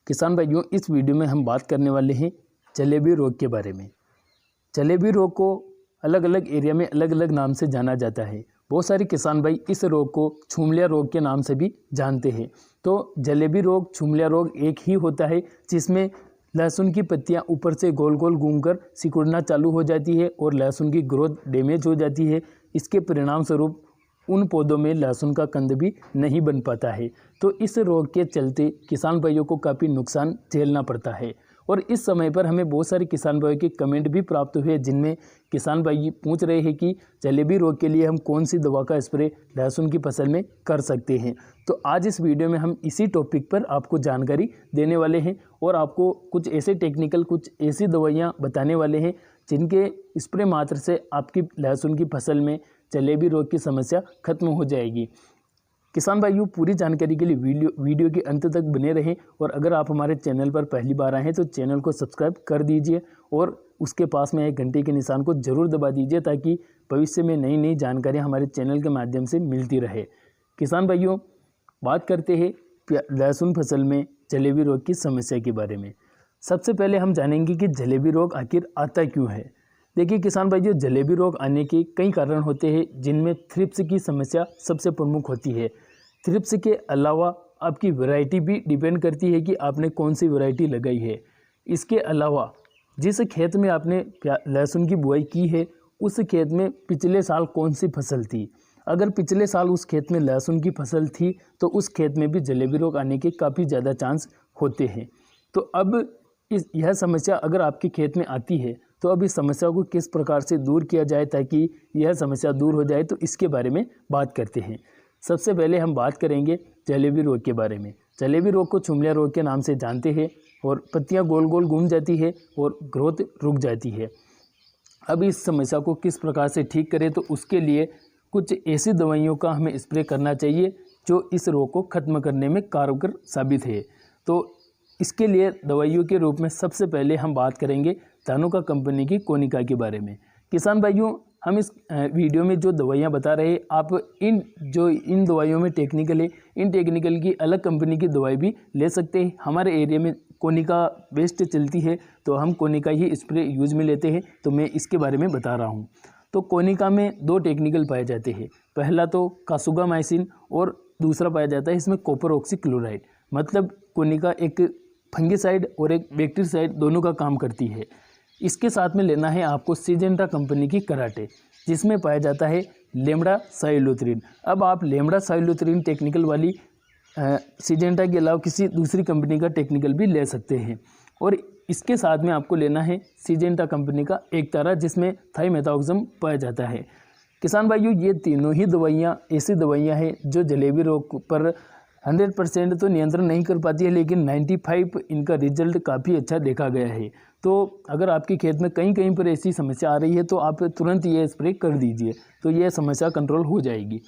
किसान भाइयों, इस वीडियो में हम बात करने वाले हैं जलेबी रोग के बारे में। जलेबी रोग को अलग अलग एरिया में अलग अलग नाम से जाना जाता है। बहुत सारे किसान भाई इस रोग को छुमलिया रोग के नाम से भी जानते हैं। तो जलेबी रोग, छुमलिया रोग एक ही होता है जिसमें लहसुन की पत्तियां ऊपर से गोल गोल घूमकर सिकुड़ना चालू हो जाती है और लहसुन की ग्रोथ डैमेज हो जाती है। इसके परिणाम स्वरूप उन पौधों में लहसुन का कंद भी नहीं बन पाता है। तो इस रोग के चलते किसान भाइयों को काफ़ी नुकसान झेलना पड़ता है। और इस समय पर हमें बहुत सारे किसान भाइयों के कमेंट भी प्राप्त हुए जिनमें किसान भाई पूछ रहे हैं कि जलेबी रोग के लिए हम कौन सी दवा का स्प्रे लहसुन की फसल में कर सकते हैं। तो आज इस वीडियो में हम इसी टॉपिक पर आपको जानकारी देने वाले हैं और आपको कुछ ऐसे टेक्निकल, कुछ ऐसी दवाइयाँ बताने वाले हैं जिनके स्प्रे मात्र से आपकी लहसुन की फसल में जलेबी रोग की समस्या खत्म हो जाएगी। किसान भाइयों, पूरी जानकारी के लिए वीडियो के अंत तक बने रहें और अगर आप हमारे चैनल पर पहली बार आए हैं तो चैनल को सब्सक्राइब कर दीजिए और उसके पास में एक घंटे के निशान को जरूर दबा दीजिए ताकि भविष्य में नई नई जानकारियाँ हमारे चैनल के माध्यम से मिलती रहे। किसान भाइयों, बात करते हैं लहसुन फसल में जलेबी रोग की समस्या के बारे में। सबसे पहले हम जानेंगे कि जलेबी रोग आखिर आता क्यों है। देखिए किसान भाइयों, जलेबी रोग आने के कई कारण होते हैं जिनमें थ्रिप्स की समस्या सबसे प्रमुख होती है। थ्रिप्स के अलावा आपकी वैरायटी भी डिपेंड करती है कि आपने कौन सी वैरायटी लगाई है। इसके अलावा जिस खेत में आपने लहसुन की बुआई की है उस खेत में पिछले साल कौन सी फसल थी। अगर पिछले साल उस खेत में लहसुन की फसल थी तो उस खेत में भी जलेबी रोग आने के काफ़ी ज़्यादा चांस होते हैं। तो अब यह समस्या अगर आपके खेत में आती है तो अब इस समस्या को किस प्रकार से दूर किया जाए ताकि यह समस्या दूर हो जाए, तो इसके बारे में बात करते हैं। सबसे पहले हम बात करेंगे जलेबी रोग के बारे में। जलेबी रोग को छुमलिया रोग के नाम से जानते हैं और पत्तियां गोल गोल घूम जाती है और ग्रोथ रुक जाती है। अब इस समस्या को किस प्रकार से ठीक करें, तो उसके लिए कुछ ऐसी दवाइयों का हमें स्प्रे करना चाहिए जो इस रोग को ख़त्म करने में कारगर साबित है। तो इसके लिए दवाइयों के रूप में सबसे पहले हम बात करेंगे धानुका कंपनी की कोनिका के बारे में। किसान भाइयों, हम इस वीडियो में जो दवाइयाँ बता रहे हैं, आप इन दवाइयों में टेक्निकल है, इन टेक्निकल की अलग कंपनी की दवाई भी ले सकते हैं। हमारे एरिया में कोनिका बेस्ट चलती है तो हम कोनिका ही स्प्रे यूज में लेते हैं, तो मैं इसके बारे में बता रहा हूँ। तो कोनिका में दो टेक्निकल पाए जाते हैं। पहला तो कासुगामाइसिन और दूसरा पाया जाता है इसमें कॉपर ऑक्सीक्लोराइड। मतलब कोनिका एक फंगिसाइड और एक बैक्टीरियासाइड दोनों का काम करती है। इसके साथ में लेना है आपको सिजेंटा कंपनी की कराटे, जिसमें पाया जाता है लेमड़ा साइलोथ्रीन। अब आप लेमड़ा साइलोथ्रीन टेक्निकल वाली सिजेंटा के अलावा किसी दूसरी कंपनी का टेक्निकल भी ले सकते हैं। और इसके साथ में आपको लेना है सिजेंटा कंपनी का एक तारा जिसमें थाइमेथाक्सम पाया जाता है। किसान भाइयों, ये तीनों ही दवाइयाँ ऐसी दवाइयाँ हैं जो जलेबी रोग पर 100% तो नियंत्रण नहीं कर पाती है, लेकिन 95 इनका रिजल्ट काफ़ी अच्छा देखा गया है। तो अगर आपके खेत में कहीं कहीं पर ऐसी समस्या आ रही है तो आप तुरंत ये स्प्रे कर दीजिए, तो यह समस्या कंट्रोल हो जाएगी।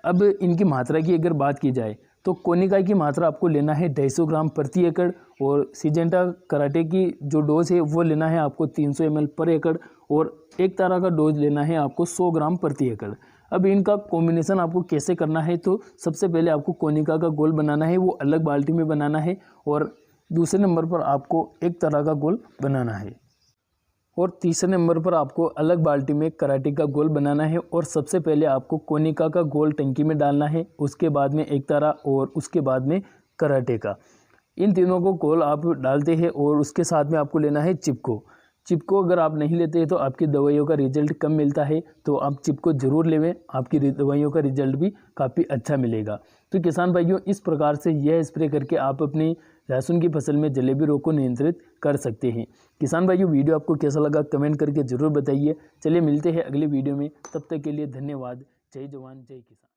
अब इनकी मात्रा की अगर बात की जाए तो कोनिका की मात्रा आपको लेना है 250 ग्राम प्रति एकड़ और सिजेंटा कराटे की जो डोज है वो लेना है आपको 300 ml पर एकड़ और एक तारा का डोज लेना है आपको 100 ग्राम प्रति एकड़। अब इनका कॉम्बिनेशन आपको कैसे करना है, तो सबसे पहले आपको कोनिका का गोल बनाना है, वो अलग बाल्टी में बनाना है और दूसरे नंबर पर आपको एक तरह का गोल बनाना है और तीसरे नंबर पर आपको अलग बाल्टी में कराटे का गोल बनाना है। और सबसे पहले आपको कोनिका का गोल टंकी में डालना है, उसके बाद में एक तारा और उसके बाद में कराटे का। इन तीनों को गोल आप डालते हैं और उसके साथ में आपको लेना है चिपको। चिपको अगर आप नहीं लेते हैं तो आपकी दवाइयों का रिजल्ट कम मिलता है, तो आप चिपको ज़रूर लेवें, आपकी दवाइयों का रिजल्ट भी काफ़ी अच्छा मिलेगा। तो किसान भाइयों, इस प्रकार से यह स्प्रे करके आप अपनी लहसुन की फसल में जलेबी रोग को नियंत्रित कर सकते हैं। किसान भाइयों, वीडियो आपको कैसा लगा कमेंट करके ज़रूर बताइए। चलिए मिलते हैं अगले वीडियो में, तब तक के लिए धन्यवाद। जय जवान जय किसान।